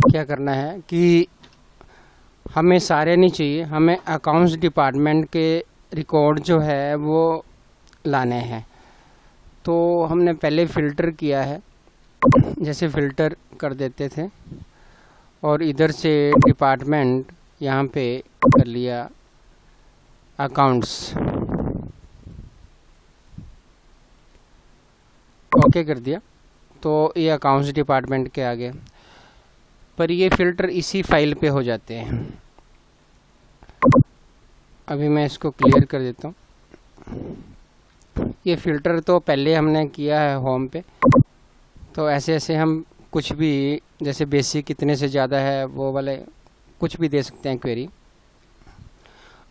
क्या करना है कि हमें सारे नहीं चाहिए, हमें अकाउंट्स डिपार्टमेंट के रिकॉर्ड जो है वो लाने हैं। तो हमने पहले फ़िल्टर किया है, जैसे फ़िल्टर कर देते थे और इधर से डिपार्टमेंट यहाँ पे कर लिया अकाउंट्स, ओके कर दिया। तो ये अकाउंट्स डिपार्टमेंट के आगे, पर ये फ़िल्टर इसी फाइल पे हो जाते हैं। अभी मैं इसको क्लियर कर देता हूँ। ये फ़िल्टर तो पहले हमने किया है होम पे, तो ऐसे ऐसे हम कुछ भी, जैसे बेसिक कितने से ज़्यादा है वो वाले कुछ भी दे सकते हैं क्वेरी।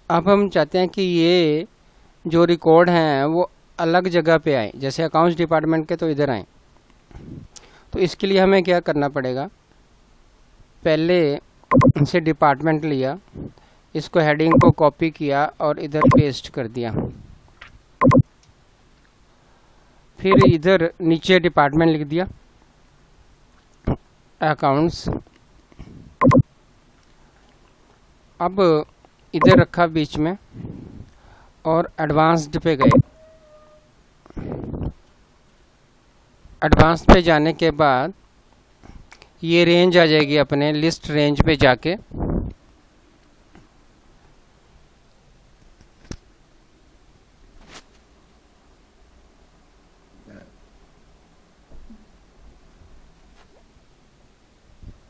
अब हम चाहते हैं कि ये जो रिकॉर्ड हैं वो अलग जगह पे आए, जैसे अकाउंट्स डिपार्टमेंट के तो इधर आए। तो इसके लिए हमें क्या करना पड़ेगा, पहले इसे डिपार्टमेंट लिया, इसको हेडिंग को कॉपी किया और इधर पेस्ट कर दिया, फिर इधर नीचे डिपार्टमेंट लिख दिया अकाउंट्स। अब इधर रखा बीच में और एडवांस्ड पे गए। एडवांस्ड पे जाने के बाद ये रेंज आ जाएगी, अपने लिस्ट रेंज पे जाके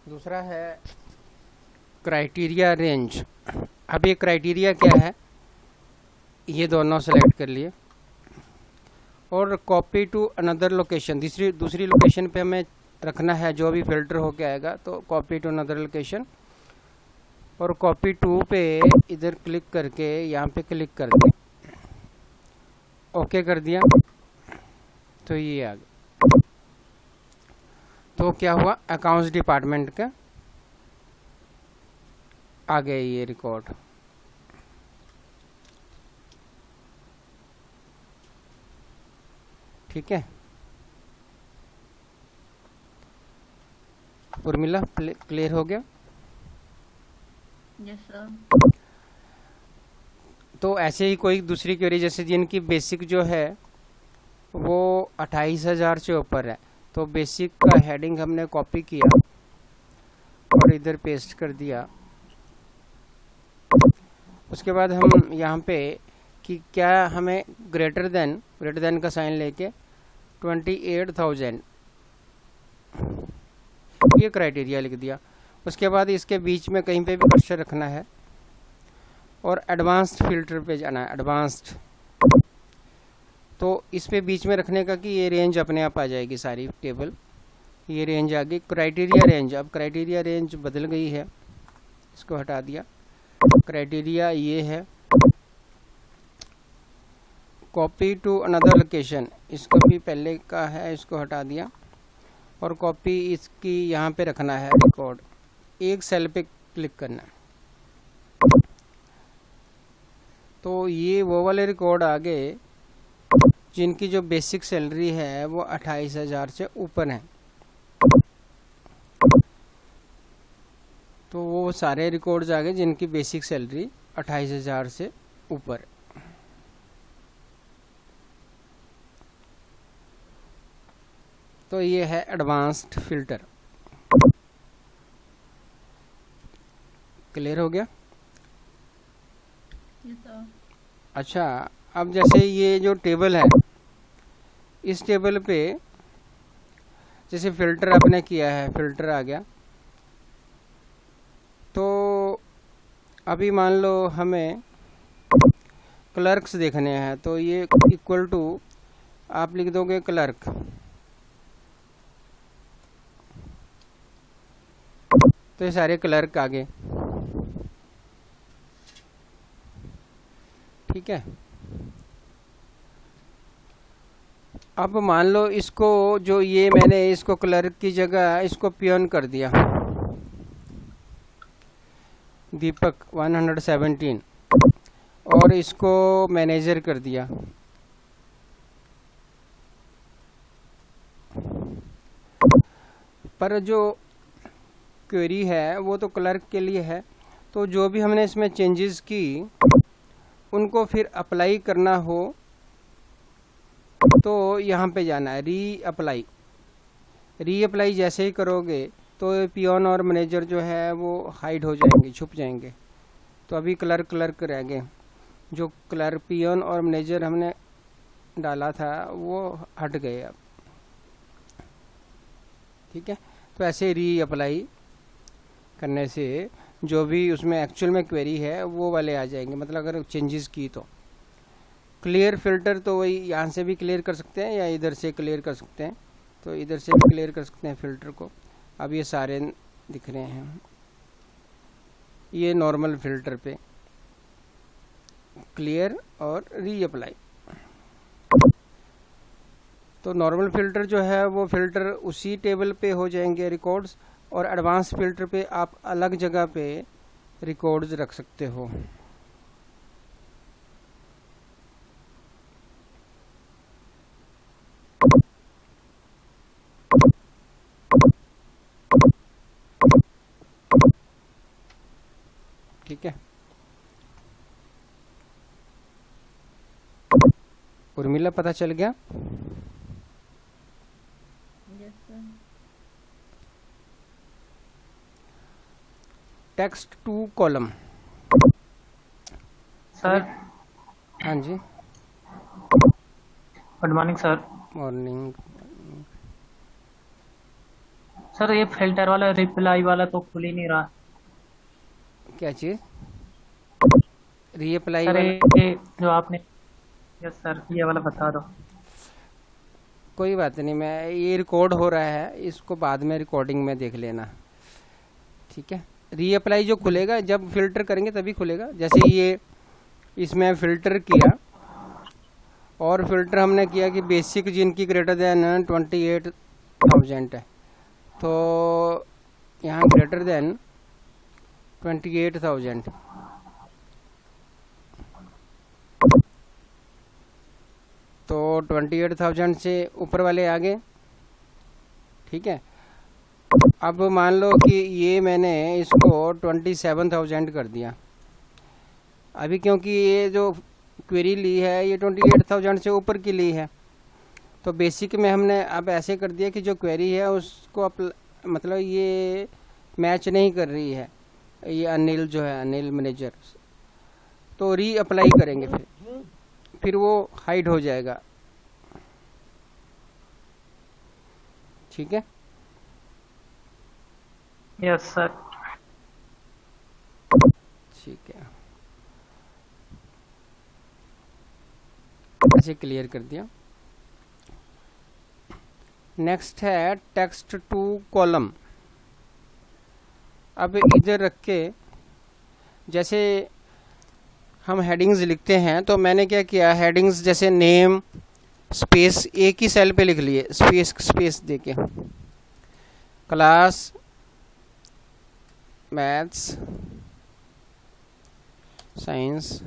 दूसरा है क्राइटेरिया रेंज। अब ये क्राइटेरिया क्या है, ये दोनों सेलेक्ट कर लिए और कॉपी टू अनदर लोकेशन, दूसरी लोकेशन पे हमें रखना है जो भी फिल्टर होके आएगा। तो कॉपी टू अनदर लोकेशन और कॉपी टू पे इधर क्लिक करके यहाँ पे क्लिक कर दें, ओके कर दिया। तो ये आ गया। तो क्या हुआ, अकाउंट्स डिपार्टमेंट का आ गया ये रिकॉर्ड। ठीक है, उर्मिला क्लियर हो गया? Yes sir. तो ऐसे ही कोई दूसरी क्वेरी, जैसे जिनकी बेसिक जो है वो 28,000 से ऊपर है, तो बेसिक का हेडिंग हमने कॉपी किया और इधर पेस्ट कर दिया। उसके बाद हम यहाँ पे कि क्या हमें ग्रेटर देन का साइन लेके 28,000 ये क्राइटेरिया लिख दिया। उसके बाद इसके बीच में कहीं पे भी कर्सर रखना है और एडवांस्ड फिल्टर पे जाना है, एडवांस्ड। तो इस पे बीच में रखने का कि ये रेंज अपने आप आ जाएगी सारी टेबल, ये रेंज आ गई क्राइटेरिया रेंज। अब क्राइटेरिया रेंज बदल गई है, इसको हटा दिया। क्राइटेरिया ये है कॉपी टू अनदर लोकेशन, इसको भी पहले का है, इसको हटा दिया और कॉपी इसकी यहाँ पे रखना है रिकॉर्ड, एक सेल पे क्लिक करना है। तो ये वो वाले रिकॉर्ड आ गए जिनकी जो बेसिक सैलरी है वो 28,000 से ऊपर है। तो वो सारे रिकॉर्ड्स आ गए जिनकी बेसिक सैलरी 28,000 से ऊपर। तो ये है एडवांस्ड फिल्टर। क्लियर हो गया? Yes sir. अच्छा, अब जैसे ये जो टेबल है, इस टेबल पे जैसे फिल्टर आपने किया है, फिल्टर आ गया। तो अभी मान लो हमें क्लर्क्स देखने हैं, तो ये इक्वल टू आप लिख दोगे क्लर्क, तो ये सारे क्लर्क आ गए। ठीक है, अब मान लो इसको, जो ये मैंने इसको क्लर्क की जगह इसको पियोन कर दिया, दीपक 117, और इसको मैनेजर कर दिया। पर जो क्वेरी है वो तो क्लर्क के लिए है, तो जो भी हमने इसमें चेंजेस की उनको फिर अप्लाई करना हो तो यहाँ पे जाना है री अप्लाई जैसे ही करोगे तो पियोन और मैनेजर जो है वो हाइड हो जाएंगे, छुप जाएंगे। तो अभी क्लर्क रह गए, जो क्लर्क पियोन और मैनेजर हमने डाला था वो हट गए अब। ठीक है, तो ऐसे री अप्लाई करने से जो भी उसमें एक्चुअल में क्वेरी है वो वाले आ जाएंगे, मतलब अगर चेंजेस की तो। क्लियर फिल्टर तो वही यहाँ से भी क्लियर कर सकते हैं या इधर से क्लियर कर सकते हैं, तो इधर से भी क्लियर कर सकते हैं फिल्टर को। अब ये सारे दिख रहे हैं, ये नॉर्मल फिल्टर पे क्लियर और री अप्लाई। तो नॉर्मल फिल्टर जो है वो फिल्टर उसी टेबल पे हो जाएंगे रिकॉर्ड्स, और एडवांस फिल्टर पे आप अलग जगह पे रिकॉर्ड्स रख सकते हो। ठीक है, उर्मिला पता चल गया? Text to column. सर। हाँ जी, good morning sir. Morning. Sir ये फिल्टर वाला रिप्लाई वाला तो खुल ही नहीं रहा। क्या चीज? रीअप्लाई सर वाला? ये जो आपने, यस सर, ये वाला बता दो। कोई बात नहीं, मैं ये रिकॉर्ड हो रहा है, इसको बाद में रिकॉर्डिंग में देख लेना। ठीक है, रीअप्लाई जो खुलेगा जब फिल्टर करेंगे तभी खुलेगा। जैसे ये इसमें फिल्टर किया और फिल्टर हमने किया कि बेसिक जिनकी ग्रेटर देन 28,000 है, तो यहाँ ग्रेटर देन 28,000, तो 28,000 से ऊपर वाले आ गए। ठीक है, अब मान लो कि ये मैंने इसको 27,000 कर दिया। अभी क्योंकि ये जो क्वेरी ली है ये 28,000 से ऊपर की ली है, तो बेसिक में हमने अब ऐसे कर दिया कि जो क्वेरी है उसको मतलब ये मैच नहीं कर रही है, ये अनिल जो है, अनिल मैनेजर, तो री अप्लाई करेंगे फिर वो हाइड हो जाएगा। ठीक है, यस सर। ठीक है, ऐसे क्लियर कर दिया। नेक्स्ट है टेक्स्ट टू कॉलम। अब इधर रख के जैसे हम हेडिंग्स लिखते हैं, तो मैंने क्या किया, हेडिंग्स जैसे नेम स्पेस एक ही सेल पे लिख लिए, स्पेस देके, class maths science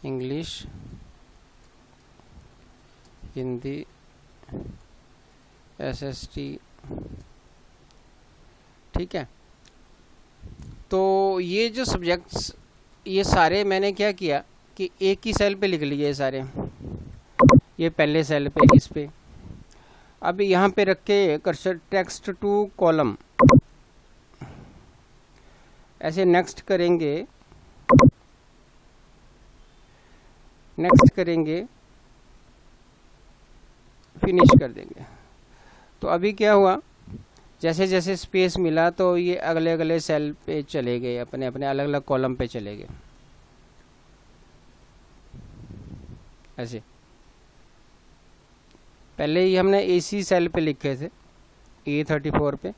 English Hindi SST। ठीक है, तो ये जो सब्जेक्ट्स ये सारे मैंने क्या किया कि एक ही सेल पे लिख लिए ये सारे, ये पहले सेल पे, इस पे। अब यहाँ पे रख के कर्सर टेक्स्ट टू कॉलम, ऐसे नेक्स्ट करेंगे, फिनिश कर देंगे। तो अभी क्या हुआ, जैसे जैसे स्पेस मिला तो ये अगले अगले सेल पे चले गए, अपने अपने अलग अलग कॉलम पे चले गए। ऐसे पहले ही हमने इसी सेल पे लिखे थे A34 पे,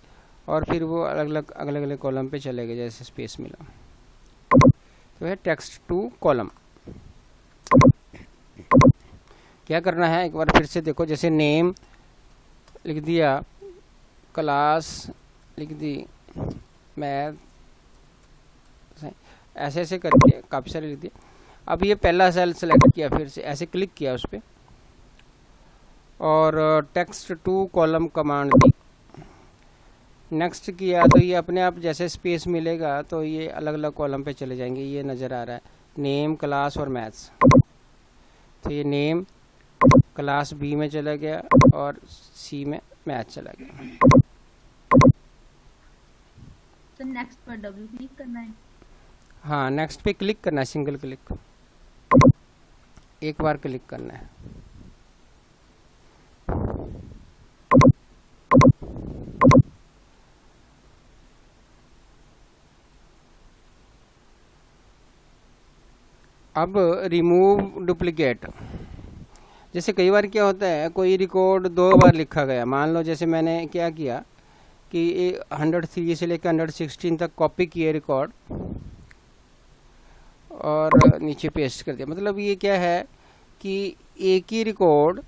और फिर वो अलग अलग कॉलम पे चले गए जैसे स्पेस मिला। तो है टेक्स्ट टू कॉलम। क्या करना है एक बार फिर से देखो, जैसे नेम लिख दिया, क्लास लिख दी, मैथ, ऐसे ऐसे करके काफ़ी सारे लिख दिए। अब ये पहला सेल सेलेक्ट किया, फिर से ऐसे क्लिक किया उस पर और टेक्स्ट टू कॉलम कमांड दी। नेक्स्ट किया तो ये अपने आप जैसे स्पेस मिलेगा तो ये अलग अलग कॉलम पे चले जाएंगे। ये नज़र आ रहा है नेम, क्लास और मैथ्स। तो ये नेम क्लास बी में चला गया और सी में मैथ चला गया। तो नेक्स्ट पर डबल क्लिक करना है। हाँ, नेक्स्ट पे क्लिक करना है, सिंगल क्लिक, एक बार क्लिक करना है। अब रिमूव डुप्लीकेट। जैसे कई बार क्या होता है, कोई रिकॉर्ड 2 बार लिखा गया। मान लो जैसे मैंने क्या किया कि 103 से लेकर 116 तक कॉपी किए रिकॉर्ड और नीचे पेस्ट कर दिया। मतलब ये क्या है कि एक ही रिकॉर्ड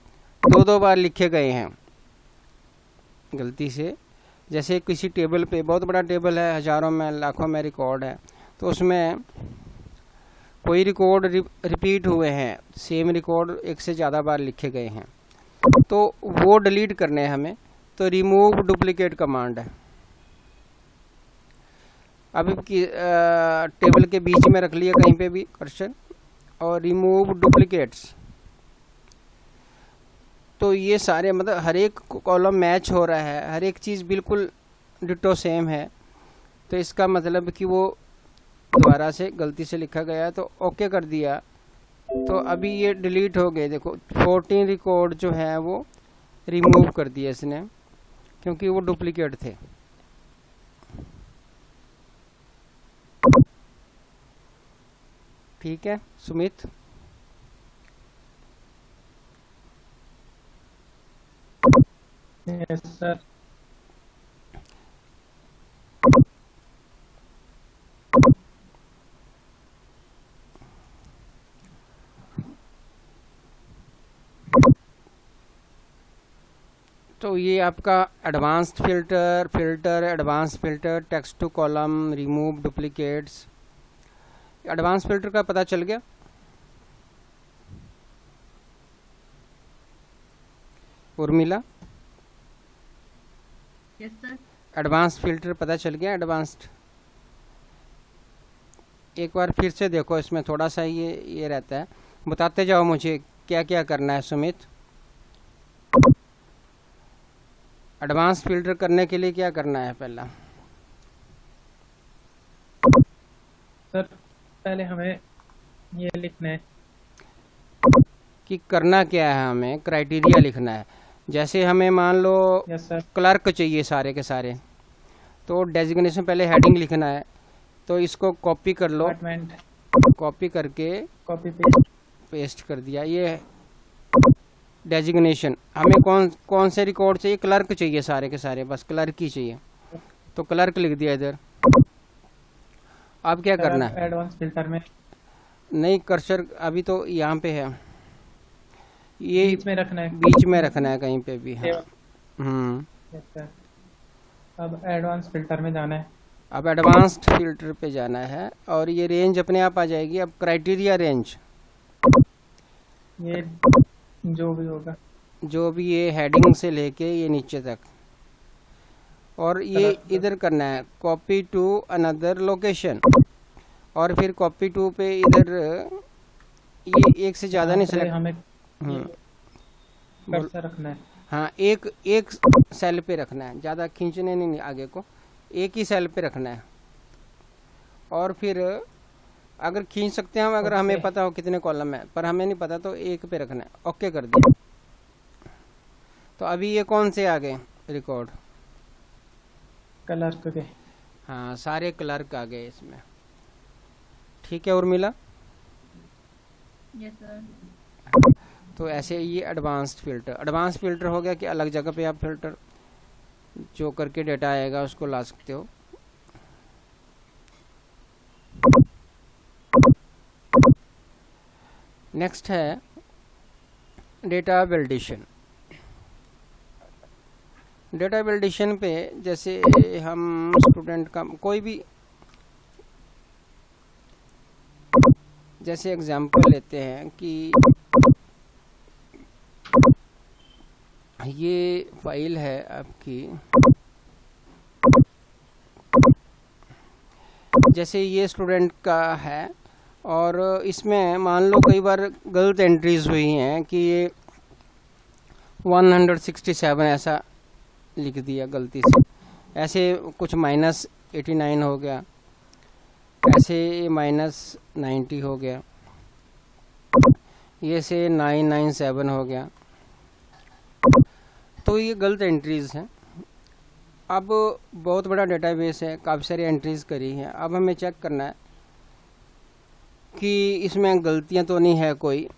2 बार लिखे गए हैं गलती से। जैसे किसी टेबल पे, बहुत बड़ा टेबल है, हजारों में लाखों में रिकॉर्ड है, तो उसमें कोई रिकॉर्ड रिपीट हुए हैं, सेम रिकॉर्ड एक से ज़्यादा बार लिखे गए हैं, तो वो डिलीट करने हैं हमें। तो रिमूव डुप्लीकेट कमांड है। अब टेबल के बीच में रख लिया कहीं पे भी कर्सर और रिमूव डुप्लीकेट्स। तो ये सारे मतलब हर एक कॉलम मैच हो रहा है, हर एक चीज़ बिल्कुल डिटो सेम है। तो इसका मतलब कि वो दोबारा से गलती से लिखा गया है, तो ओके कर दिया तो अभी ये डिलीट हो गए। देखो 14 रिकॉर्ड जो है वो रिमूव कर दिया इसने, क्योंकि वो डुप्लीकेट थे। ठीक है सुमित। Yes sir. तो ये आपका advanced filter, advance filter, text to column, remove duplicates. Advance filter का पता चल गया। Urmila, yes sir. Advance filter पता चल गया। एडवांस्ड एक बार फिर से देखो, इसमें थोड़ा सा ये रहता है। बताते जाओ मुझे क्या क्या करना है सुमित। एडवांस फिल्टर करने के लिए क्या करना है पहला? सर पहले हमें ये लिखना है कि करना क्या है, हमें क्राइटेरिया लिखना है। जैसे हमें मान लो यस सर। क्लर्क चाहिए सारे के सारे, तो डेजिग्नेशन पहले हेडिंग लिखना है। तो इसको कॉपी कर लो, डिपार्टमेंट कॉपी करके कॉपी पेस्ट। पेस्ट कर दिया। ये डेजिग्नेशन हमें कौन से रिकॉर्ड चाहिए? क्लर्क चाहिए सारे के सारे, बस क्लर्क ही चाहिए, तो क्लर्क लिख दिया इधर। अब क्या करना है? एडवांस फिल्टर में नहीं, कर्सर अभी तो यहाँ पे है, ये बीच में रखना है। बीच में रखना है कहीं पे भी। हाँ। Yes sir. अब एडवांस फिल्टर में जाना है। अब एडवांस्ड फिल्टर पे जाना है और ये रेंज अपने आप आ जाएगी। अब क्राइटेरिया रेंज, ये जो भी होगा, जो भी ये हेडिंग से लेके ये नीचे तक, और ये इधर करना है कॉपी टू अनदर लोकेशन, और फिर कॉपी टू पे इधर ये एक से ज़्यादा नहीं सेलेक्ट, हमें बोल- कर्सर रखना है। हाँ, एक सेल पे रखना है, ज़्यादा खींचने नहीं आगे को, एक ही सेल पे रखना है। और फिर अगर खींच सकते हैं हम, अगर हमें पता हो कितने कॉलम है, पर हमें नहीं पता तो एक पे रखना है। ओके कर दिया। तो अभी ये कौन से आ गए रिकॉर्ड? क्लर्क के। हाँ, सारे क्लर्क आ गए इसमें। ठीक है उर्मिला। Yes sir. तो ऐसे ये एडवांस्ड फिल्टर हो गया कि अलग जगह पे आप फिल्टर जो करके डेटा आएगा उसको ला सकते हो। नेक्स्ट है डेटा वैलिडेशन। डेटा वैलिडेशन पे जैसे हम स्टूडेंट का कोई भी, जैसे एग्जांपल लेते हैं कि ये फाइल है आपकी जैसे ये स्टूडेंट का है और इसमें मान लो कई बार गलत एंट्रीज हुई हैं कि ये 167 ऐसा लिख दिया गलती से, ऐसे कुछ -89 हो गया, ऐसे -90 हो गया, ये से 997 हो गया। तो ये गलत एंट्रीज हैं। अब बहुत बड़ा डेटाबेस है, काफ़ी सारी एंट्रीज करी हैं। अब हमें चेक करना है कि इसमें गलतियां तो नहीं है कोई।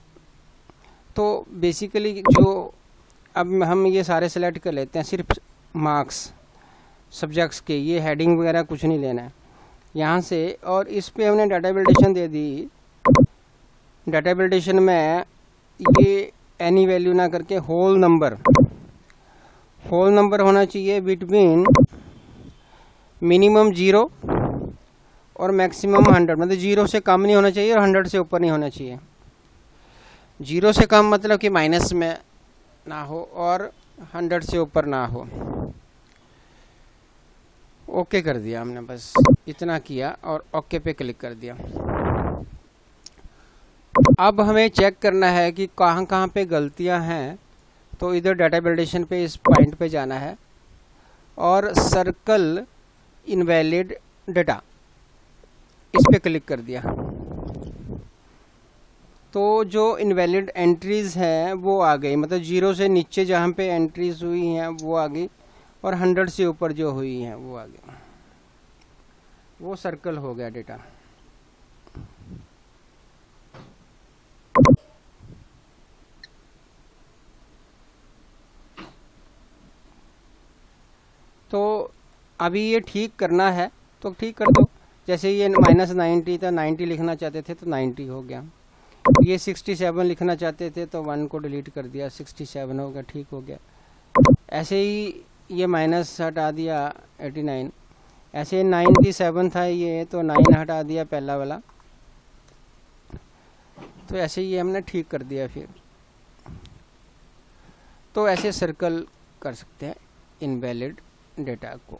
तो बेसिकली जो अब हम ये सारे सेलेक्ट कर लेते हैं, सिर्फ मार्क्स सब्जेक्ट्स के, ये हेडिंग वगैरह कुछ नहीं लेना है यहाँ से। और इस पे हमने डाटा वैलिडेशन दे दी। डाटा वैलिडेशन में ये एनी वैल्यू ना करके होल नंबर होना चाहिए बिटवीन मिनिमम 0 और मैक्सिमम 100। मतलब 0 से कम नहीं होना चाहिए और 100 से ऊपर नहीं होना चाहिए। 0 से कम मतलब कि माइनस में ना हो और 100 से ऊपर ना हो। ओके कर दिया हमने, बस इतना किया और ओके पे क्लिक कर दिया। अब हमें चेक करना है कि कहाँ कहाँ पे गलतियां हैं। तो इधर डाटा वैलिडेशन पे इस पॉइंट पे जाना है और सर्कल इनवैलिड डाटा, इस पे क्लिक कर दिया। तो जो इनवैलिड एंट्रीज हैं वो आ गई, मतलब 0 से नीचे जहाँ पे एंट्रीज हुई हैं वो आ गई और 100 से ऊपर जो हुई हैं वो आ गई। वो सर्कल हो गया डेटा। तो अभी ये ठीक करना है तो ठीक कर दो। जैसे ये -90 था, 90 लिखना चाहते थे तो 90 हो गया। ये 67 लिखना चाहते थे तो 1 को डिलीट कर दिया, 67 हो गया, ठीक हो गया। ऐसे ही ये माइनस हटा दिया 89, ऐसे 97 था ये तो 9 हटा दिया पहला वाला। तो ऐसे ही हमने ठीक कर दिया। फिर तो ऐसे सर्कल कर सकते हैं इनवैलिड डेटा को।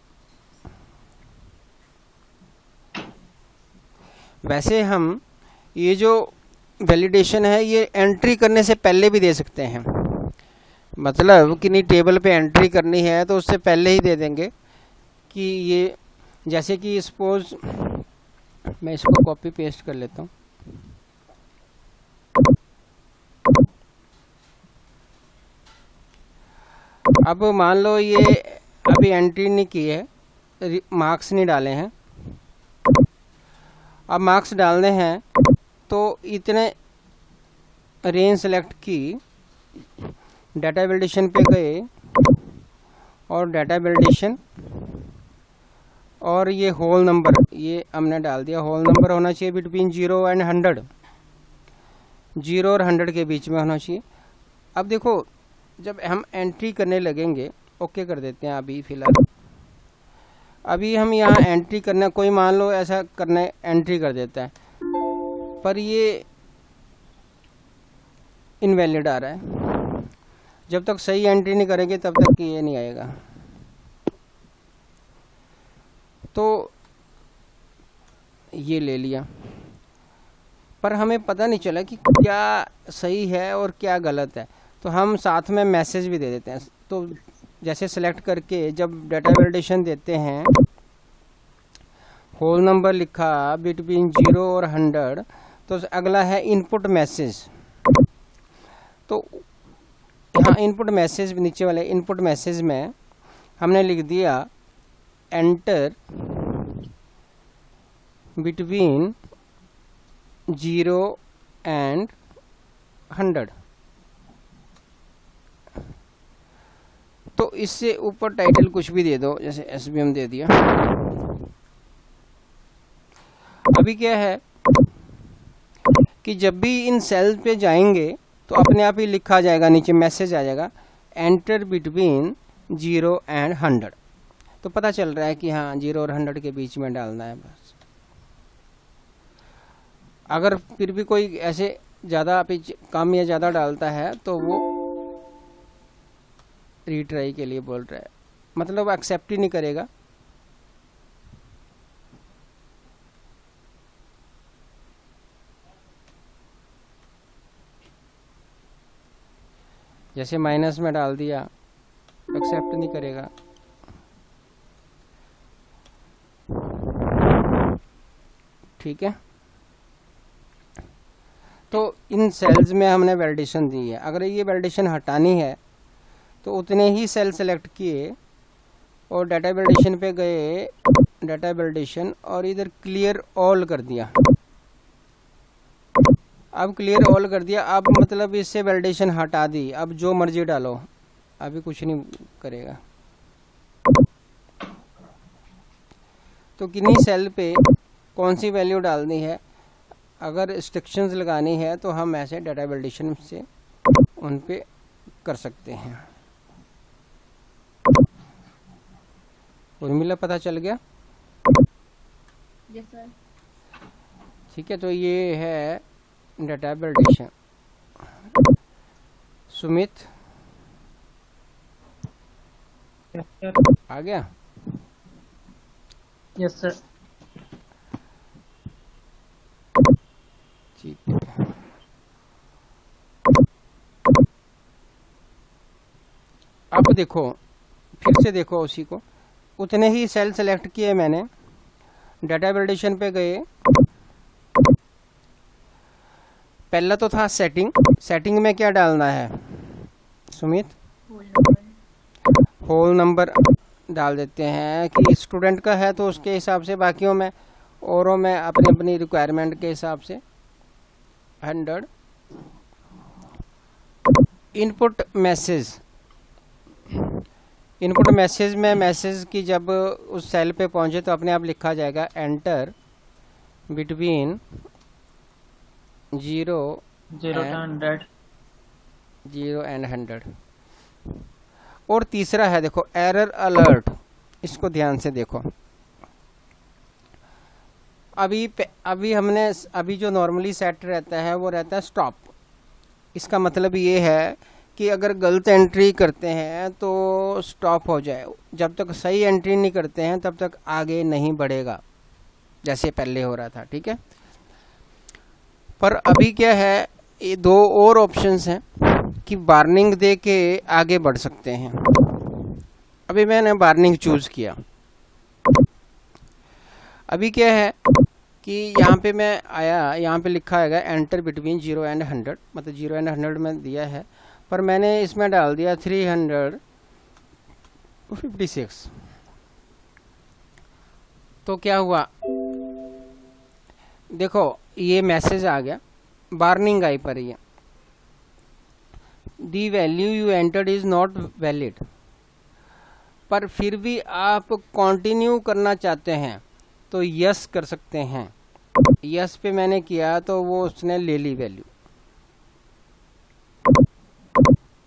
वैसे हम ये जो वैलिडेशन है ये एंट्री करने से पहले भी दे सकते हैं। मतलब कि नहीं टेबल पे एंट्री करनी है तो उससे पहले ही दे देंगे कि ये, जैसे कि सपोज मैं इसको कॉपी पेस्ट कर लेता हूँ। अब मान लो ये अभी एंट्री नहीं की है, मार्क्स नहीं डाले हैं। अब मार्क्स डालने हैं तो इतने रेंज सेलेक्ट की, डाटा वैलिडेशन पे गए और डाटा वैलिडेशन और ये होल नंबर ये हमने डाल दिया। होल नंबर होना चाहिए बिटवीन 0 एंड 100, 0 और 100 के बीच में होना चाहिए। अब देखो जब हम एंट्री करने लगेंगे, ओके कर देते हैं अभी फ़िलहाल। अभी हम यहाँ एंट्री करना, कोई मान लो ऐसा करने एंट्री कर देता है पर ये इनवैलिड आ रहा है। जब तक सही एंट्री नहीं करेंगे तब तक ये नहीं आएगा। तो ये ले लिया पर हमें पता नहीं चला कि क्या सही है और क्या गलत है। तो हम साथ में मैसेज भी दे देते हैं। तो जैसे सेलेक्ट करके जब डाटा वैलिडेशन देते हैं, होल नंबर लिखा बिटवीन 0 और 100, तो अगला है इनपुट मैसेज। तो यहाँ इनपुट मैसेज, नीचे वाले इनपुट मैसेज में हमने लिख दिया एंटर बिटवीन 0 एंड 100। तो इससे ऊपर टाइटल कुछ भी दे दो, जैसे SBM दे दिया। अभी क्या है कि जब भी इन सेल पे जाएंगे तो अपने आप ही लिखा जाएगा, नीचे मैसेज आ जाएगा एंटर बिटवीन 0 एंड 100। तो पता चल रहा है कि हाँ 0 और 100 के बीच में डालना है बस। अगर फिर भी कोई ऐसे ज़्यादा कम या ज़्यादा डालता है तो वो रीट्राई के लिए बोल रहा है, मतलब एक्सेप्ट ही नहीं करेगा। जैसे माइनस में डाल दिया, एक्सेप्ट नहीं करेगा। ठीक है, तो इन सेल्स में हमने वैलिडेशन दी है। अगर ये वैलिडेशन हटानी है तो उतने ही सेल सेलेक्ट किए और डाटा वैलिडेशन पे गए, डाटा वैलिडेशन, और इधर क्लियर ऑल कर दिया। अब क्लियर ऑल कर दिया, अब मतलब इससे वैलिडेशन हटा दी। अब जो मर्जी डालो, अभी कुछ नहीं करेगा। तो किन्हीं सेल पे कौन सी वैल्यू डालनी है, अगर रिस्ट्रिक्शंस लगानी है तो हम ऐसे डाटा वैलिडेशन से उन पे कर सकते हैं। उर्मिला पता चल गया? Yes sir. ठीक है, तो ये है data validation. Sumit yes sir. आ गया? Yes sir. ठीक है, अब देखो, फिर से देखो उसी को, उतने ही सेल सेलेक्ट किए मैंने, डाटा वैलिडेशन पे गए। पहला तो था सेटिंग। सेटिंग में क्या डालना है Sumit? Whole number. Whole number डाल देते हैं कि स्टूडेंट का है तो उसके हिसाब से, बाकियों में औरों में अपनी अपनी रिक्वायरमेंट के हिसाब से 100। इनपुट मैसेज, इनपुट मैसेज में मैसेज की जब उस सेल पे पहुंचे तो अपने आप लिखा जाएगा एंटर बिटवीन 0 0 to 100। और तीसरा है देखो एरर अलर्ट, इसको ध्यान से देखो। अभी हमने अभी जो नॉर्मली सेट रहता है वो रहता है स्टॉप। इसका मतलब ये है कि अगर गलत एंट्री करते हैं तो स्टॉप हो जाए, जब तक सही एंट्री नहीं करते हैं तब तक आगे नहीं बढ़ेगा, जैसे पहले हो रहा था। ठीक है, पर अभी क्या है, ये दो और ऑप्शंस हैं कि वार्निंग दे के आगे बढ़ सकते हैं। अभी मैंने वार्निंग चूज किया। अभी क्या है कि यहाँ पे मैं आया, यहाँ पे लिखा है एंटर बिटवीन 0 and 100, मतलब 0 and 100 में दिया है, पर मैंने इसमें डाल दिया 356। तो क्या हुआ, देखो ये मैसेज आ गया, वार्निंग आई पर ये the value you entered is not valid. पर फिर भी आप कंटिन्यू करना चाहते हैं तो यस कर सकते हैं। यस पे मैंने किया तो वो उसने ले ली वैल्यू।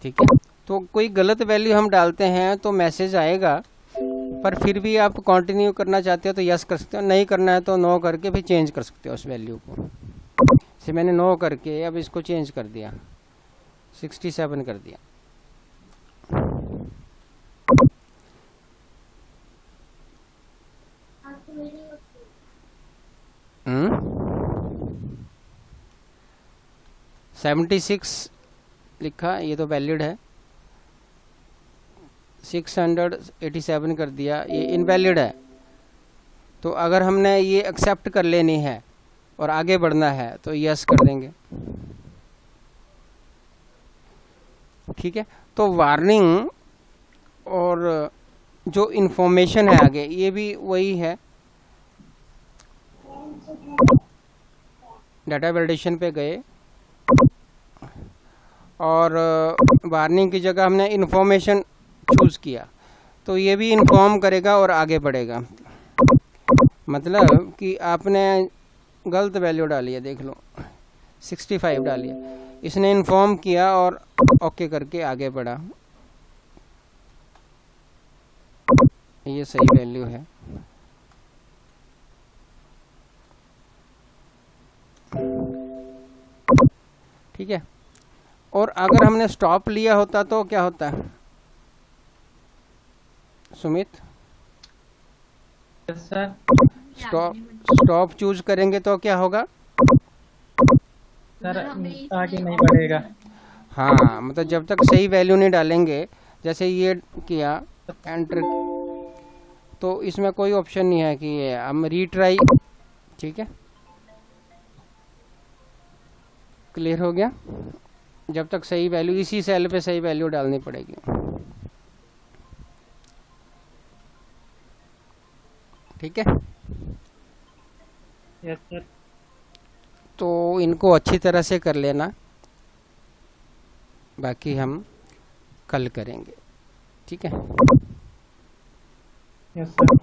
ठीक है, तो कोई गलत वैल्यू हम डालते हैं तो मैसेज आएगा, पर फिर भी आप कंटिन्यू करना चाहते हो तो यस कर सकते हो, नहीं करना है तो नो करके फिर चेंज कर सकते हो उस वैल्यू को। से मैंने नो करके अब इसको चेंज कर दिया, 67 कर दिया। हम्म, 76 लिखा, ये तो वैलिड है। 687 कर दिया, ये इनवैलिड है। तो अगर हमने ये एक्सेप्ट कर लेनी है और आगे बढ़ना है तो यस कर देंगे। ठीक है, तो वार्निंग और जो इन्फॉर्मेशन है आगे, ये भी वही है। डाटा वैलिडेशन पे गए और वार्निंग की जगह हमने इन्फॉर्मेशन चूज किया, तो ये भी इन्फॉर्म करेगा और आगे बढ़ेगा। मतलब कि आपने गलत वैल्यू डाली है, देख लो 65 डाली है, इसने इन्फॉर्म किया और ओके करके आगे बढ़ा, ये सही वैल्यू है। ठीक है, और अगर हमने स्टॉप लिया होता तो क्या होता है Sumit? Yes sir. Stop choose करेंगे तो क्या होगा? सर आगे नहीं बढ़ेगा। हाँ, मतलब जब तक सही वैल्यू नहीं डालेंगे, जैसे ये किया एंटर, तो इसमें कोई ऑप्शन नहीं है कि हम रीट्राई। ठीक है, क्लियर हो गया। जब तक सही वैल्यू, इसी सेल पे सही वैल्यू डालनी पड़ेगी। ठीक है, यस सर। तो इनको अच्छी तरह से कर लेना, बाकी हम कल करेंगे। ठीक है। Yes sir.